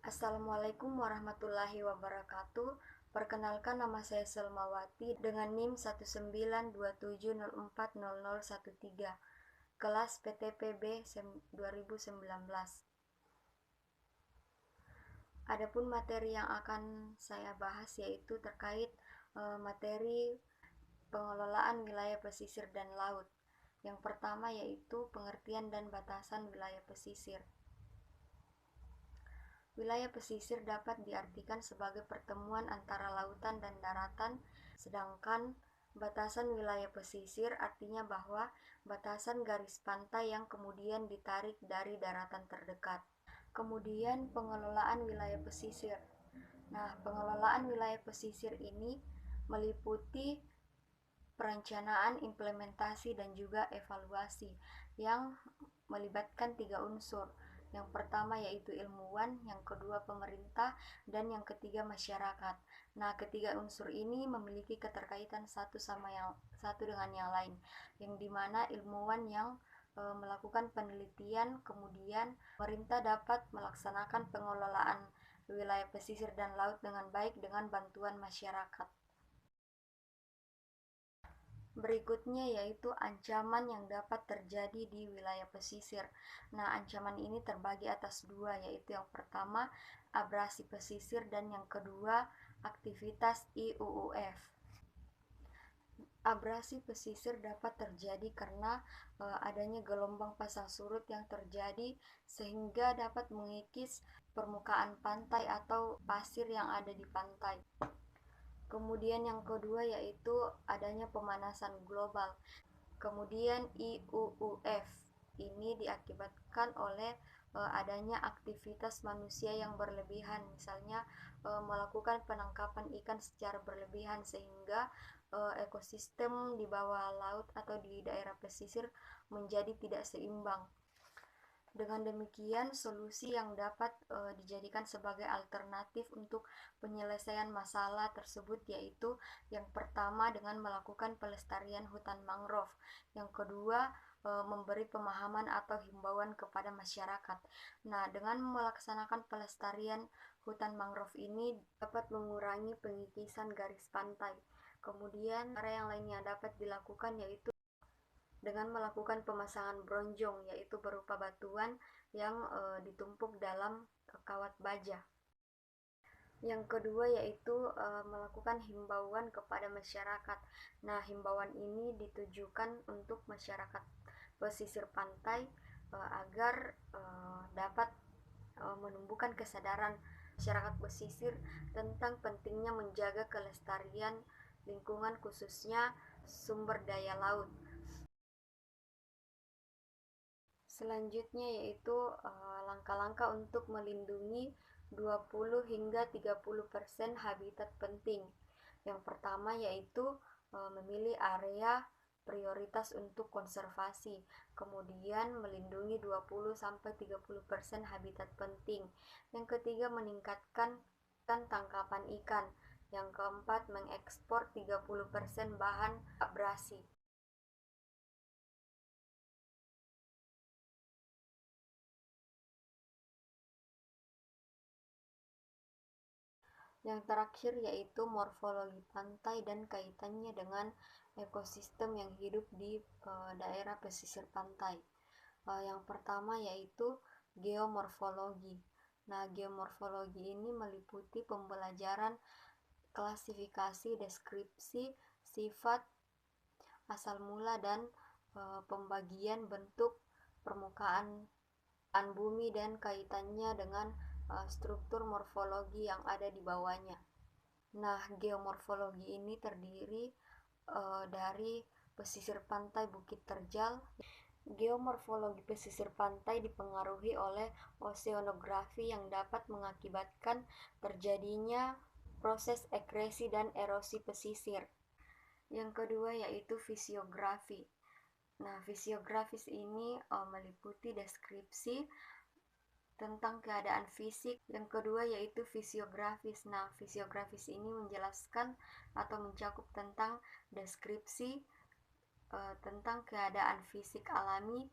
Assalamualaikum warahmatullahi wabarakatuh. Perkenalkan, nama saya Selmawati dengan NIM 19270400013, kelas PTPB 2019. Adapun materi yang akan saya bahas yaitu terkait materi pengelolaan wilayah pesisir dan laut. Yang pertama yaitu pengertian dan batasan wilayah pesisir. Wilayah pesisir dapat diartikan sebagai pertemuan antara lautan dan daratan, sedangkan batasan wilayah pesisir artinya bahwa batasan garis pantai yang kemudian ditarik dari daratan terdekat. Kemudian pengelolaan wilayah pesisir. Nah, pengelolaan wilayah pesisir ini meliputi perencanaan, implementasi, dan juga evaluasi yang melibatkan 3 unsur. Yang pertama yaitu ilmuwan, yang kedua pemerintah, dan yang ketiga masyarakat. Nah, ketiga unsur ini memiliki keterkaitan satu dengan yang lain, yang dimana ilmuwan yang melakukan penelitian, kemudian pemerintah dapat melaksanakan pengelolaan wilayah pesisir dan laut dengan baik dengan bantuan masyarakat. Berikutnya yaitu ancaman yang dapat terjadi di wilayah pesisir. Nah, ancaman ini terbagi atas dua, yaitu yang pertama abrasi pesisir dan yang kedua aktivitas IUUF. Abrasi pesisir dapat terjadi karena adanya gelombang pasang surut yang terjadi sehingga dapat mengikis permukaan pantai atau pasir yang ada di pantai. Kemudian yang kedua yaitu adanya pemanasan global. Kemudian IUUF ini diakibatkan oleh adanya aktivitas manusia yang berlebihan, misalnya melakukan penangkapan ikan secara berlebihan sehingga ekosistem di bawah laut atau di daerah pesisir menjadi tidak seimbang. Dengan demikian, solusi yang dapat dijadikan sebagai alternatif untuk penyelesaian masalah tersebut yaitu yang pertama dengan melakukan pelestarian hutan mangrove, yang kedua memberi pemahaman atau himbauan kepada masyarakat. Nah, dengan melaksanakan pelestarian hutan mangrove ini dapat mengurangi pengikisan garis pantai. Kemudian, cara yang lainnya dapat dilakukan yaitu dengan melakukan pemasangan bronjong, yaitu berupa batuan yang ditumpuk dalam kawat baja. Yang kedua yaitu melakukan himbauan kepada masyarakat. Nah, himbauan ini ditujukan untuk masyarakat pesisir pantai agar dapat menumbuhkan kesadaran masyarakat pesisir tentang pentingnya menjaga kelestarian lingkungan, khususnya sumber daya laut. Selanjutnya yaitu langkah-langkah untuk melindungi 20 hingga 30% habitat penting. Yang pertama yaitu memilih area prioritas untuk konservasi, kemudian melindungi 20 sampai 30% habitat penting. Yang ketiga meningkatkan tangkapan ikan. Yang keempat mengekspor 30% bahan abrasi. Yang terakhir yaitu morfologi pantai dan kaitannya dengan ekosistem yang hidup di daerah pesisir pantai. Yang pertama yaitu geomorfologi. Nah, geomorfologi ini meliputi pembelajaran klasifikasi, deskripsi, sifat, asal mula, dan pembagian bentuk permukaan bumi dan kaitannya dengan struktur morfologi yang ada di bawahnya. Nah, geomorfologi ini terdiri dari pesisir pantai Bukit Terjal. Geomorfologi pesisir pantai dipengaruhi oleh oseanografi yang dapat mengakibatkan terjadinya proses ekresi dan erosi pesisir. Yang kedua yaitu fisiografi. Nah, fisiografis ini meliputi deskripsi tentang keadaan fisik. Yang kedua yaitu fisiografis. Nah, fisiografis ini menjelaskan atau mencakup tentang deskripsi tentang keadaan fisik alami